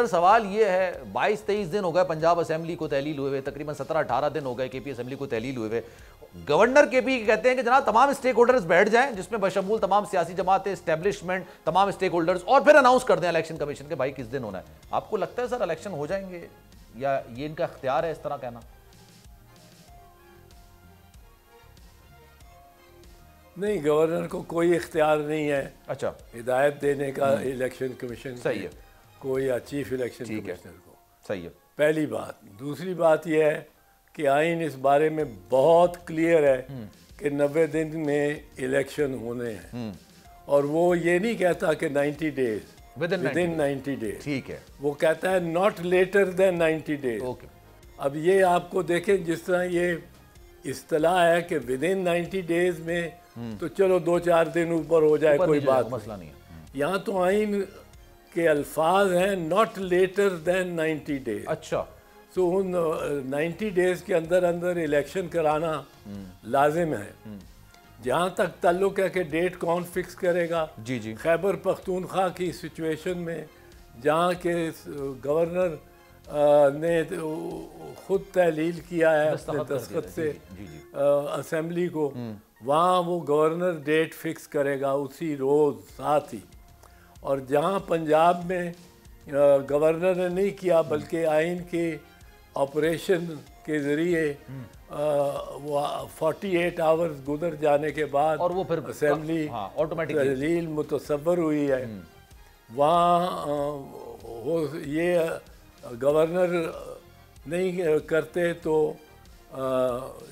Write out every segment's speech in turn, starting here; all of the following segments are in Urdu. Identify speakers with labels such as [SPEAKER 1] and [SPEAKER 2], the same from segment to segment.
[SPEAKER 1] سر سوال یہ ہے 22-23 دن ہو گئے پنجاب اسمبلی کو تحلیل ہوئے تقریباً 17-18 دن ہو گئے کے پی اسمبلی کو تحلیل ہوئے گورنر کے پی کہتے ہیں کہ جناب تمام اسٹیک ہولڈرز بیٹھ جائیں جس میں بشمول تمام سیاسی جماعتیں اسٹیبلشمنٹ تمام اسٹیک ہولڈرز اور پھر اناؤنس کر دیں الیکشن کمیشن کے بھائی کس دن ہونا ہے. آپ کو لگتا ہے سر الیکشن ہو جائیں گے یا یہ ان کا اختیار ہے اس طرح کہنا؟
[SPEAKER 2] نہیں، گورنر کو کوئی اختیار نہیں ہے
[SPEAKER 1] اچھا
[SPEAKER 2] ہدایت دینے کا الیکشن کمیشن
[SPEAKER 1] صحیح ہے
[SPEAKER 2] کوئی یا چیف الیکشن کمشنر کو.
[SPEAKER 1] صحیح ہے.
[SPEAKER 2] پہلی بات. دوسری بات یہ ہے کہ آئین اس بارے میں بہت کلیئر ہے کہ 90 دن میں الیکشن ہونے ہیں اور وہ یہ نہیں کہتا کہ 90 ڈیز within 90 days.
[SPEAKER 1] ٹھیک ہے.
[SPEAKER 2] وہ کہتا ہے not later than 90 days. اب یہ آپ کو دیکھیں جس طرح یہ اصطلاح ہے کہ within 90 days میں تو چلو 2-4 دن اوپر ہو جائے کوئی بات
[SPEAKER 1] مسئلہ نہیں ہے.
[SPEAKER 2] یہاں تو آئین کے الفاظ ہیں not later than 90 days.
[SPEAKER 1] اچھا
[SPEAKER 2] سو ان 90 ڈیز کے اندر الیکشن کرانا لازم ہے. جہاں تک تعلق ہے کہ ڈیٹ کون فکس کرے گا،
[SPEAKER 1] جی
[SPEAKER 2] خیبر پختونخوا کی سچویشن میں جہاں کہ گورنر نے خود تحلیل کیا ہے اپنے دستخط سے اسمبلی کو، وہاں وہ گورنر ڈیٹ فکس کرے گا اسی روز ساتھ ہی. اور جہاں پنجاب میں گورنر نے نہیں کیا بلکہ آئین کے آپریشن کے ذریعے وہ 48 آورز گزر جانے کے بعد
[SPEAKER 1] اور وہ پھر
[SPEAKER 2] اسمبلی تحلیل متصور ہوئی ہے، وہاں یہ گورنر نہیں کرتے تو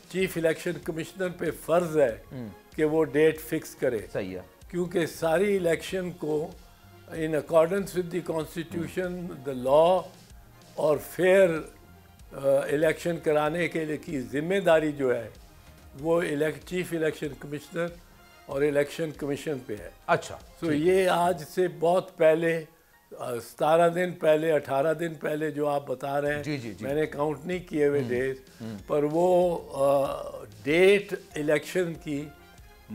[SPEAKER 2] چیف الیکشن کمشنر پہ فرض ہے کہ وہ ڈیٹ فکس کرے.
[SPEAKER 1] صحیح ہے.
[SPEAKER 2] کیونکہ ساری الیکشن کو in accordance with the constitution, the law اور فیئر الیکشن کرانے کے لیے کی ذمہ داری جو ہے وہ چیف الیکشن کمشنر اور الیکشن کمیشن پہ ہے.
[SPEAKER 1] اچھا
[SPEAKER 2] تو یہ آج سے بہت پہلے 17 دن پہلے 18 دن پہلے جو آپ بتا رہے ہیں میں نے کاؤنٹ نہیں کیے ہوئے ڈیز، پر وہ ڈیٹ الیکشن کی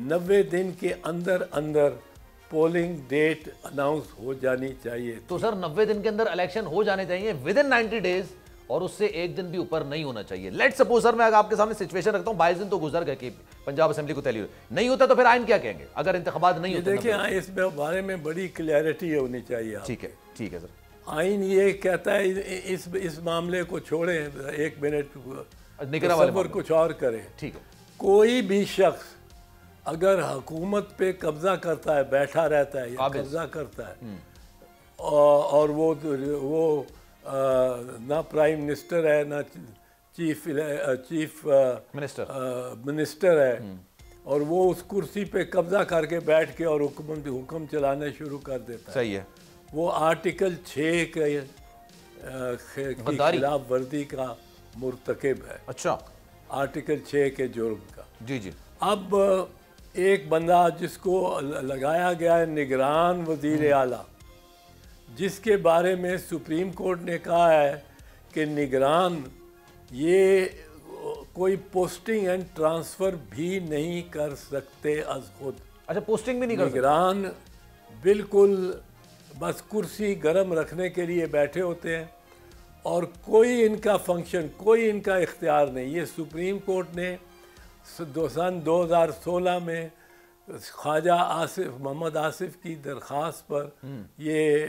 [SPEAKER 2] 90 دن کے اندر پولنگ ڈیٹ اناؤنس ہو جانی چاہیے.
[SPEAKER 1] تو سر 90 دن کے اندر الیکشن ہو جانے چاہیے within 90 days اور اس سے ایک دن بھی اوپر نہیں ہونا چاہیے. لیٹ سپوز سر میں آپ کے سامنے سچویشن رکھتا ہوں 22 دن تو گزر گئے کہ پنجاب اسمبلی کو تحلیل نہیں ہوتا تو پھر آئین کیا کہیں گے اگر انتخابات نہیں ہوتے؟
[SPEAKER 2] دیکھیں اس میں بارے میں بڑی کلیئرٹی ہونی چاہیے.
[SPEAKER 1] ٹھیک ہے سر.
[SPEAKER 2] آئین یہ کہتا ہے اس معاملے کو چھوڑیں، ایک منٹ تصور کچھ اور کریں.
[SPEAKER 1] ٹھیک ہے.
[SPEAKER 2] کوئی بھی شخص اگر حکومت پہ قبضہ کرتا ہے، بیٹھا رہتا ہے یا قبضہ کرتا ہے اور وہ نہ پرائم منسٹر ہے نہ چیف منسٹر ہے اور وہ اس کرسی پہ قبضہ کر کے بیٹھ کے اور حکم چلانے شروع کر دیتا ہے،
[SPEAKER 1] صحیح ہے،
[SPEAKER 2] وہ آرٹیکل 6 کے خلاف ورزی کا مرتکب ہے.
[SPEAKER 1] اچھا.
[SPEAKER 2] آرٹیکل 6 کے جرم کا.
[SPEAKER 1] جی.
[SPEAKER 2] اب ایک بندہ جس کو لگایا گیا ہے نگران وزیر اعلیٰ، جس کے بارے میں سپریم کورٹ نے کہا ہے کہ نگران یہ کوئی پوسٹنگ اینڈ ٹرانسفر بھی نہیں کر سکتے از خود.
[SPEAKER 1] اچھا پوسٹنگ بھی نہیں کر سکتے.
[SPEAKER 2] نگران بالکل بس کرسی گرم رکھنے کے لیے بیٹھے ہوتے ہیں اور کوئی ان کا فنکشن، کوئی ان کا اختیار نہیں. یہ سپریم کورٹ نے سن 2016 میں خواجہ محمد آصف کی درخواست پر یہ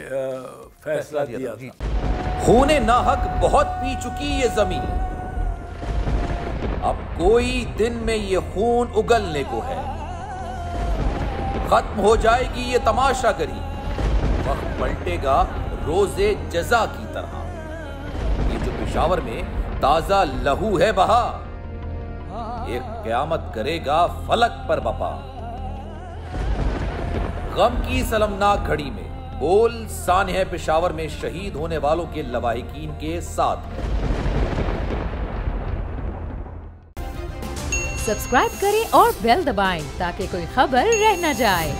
[SPEAKER 2] فیصلہ دیا تھا.
[SPEAKER 3] خون ناحق بہت پی چکی یہ زمین، اب کوئی دن میں یہ خون اگلنے کو ہے. ختم ہو جائے گی یہ تماشا گری، وقت پلٹے گا روز جزا کی طرح. یہ جو پشاور میں تازہ لہو ہے بہا، ایک قیامت کرے گا فلک پر بپا. غم کی سلمناک گھڑی میں بول سانحہ پشاور میں شہید ہونے والوں کے لواحقین کے ساتھ ہے.
[SPEAKER 4] سبسکرائب کریں اور بیل دبائیں تاکہ کوئی خبر رہ نہ جائے.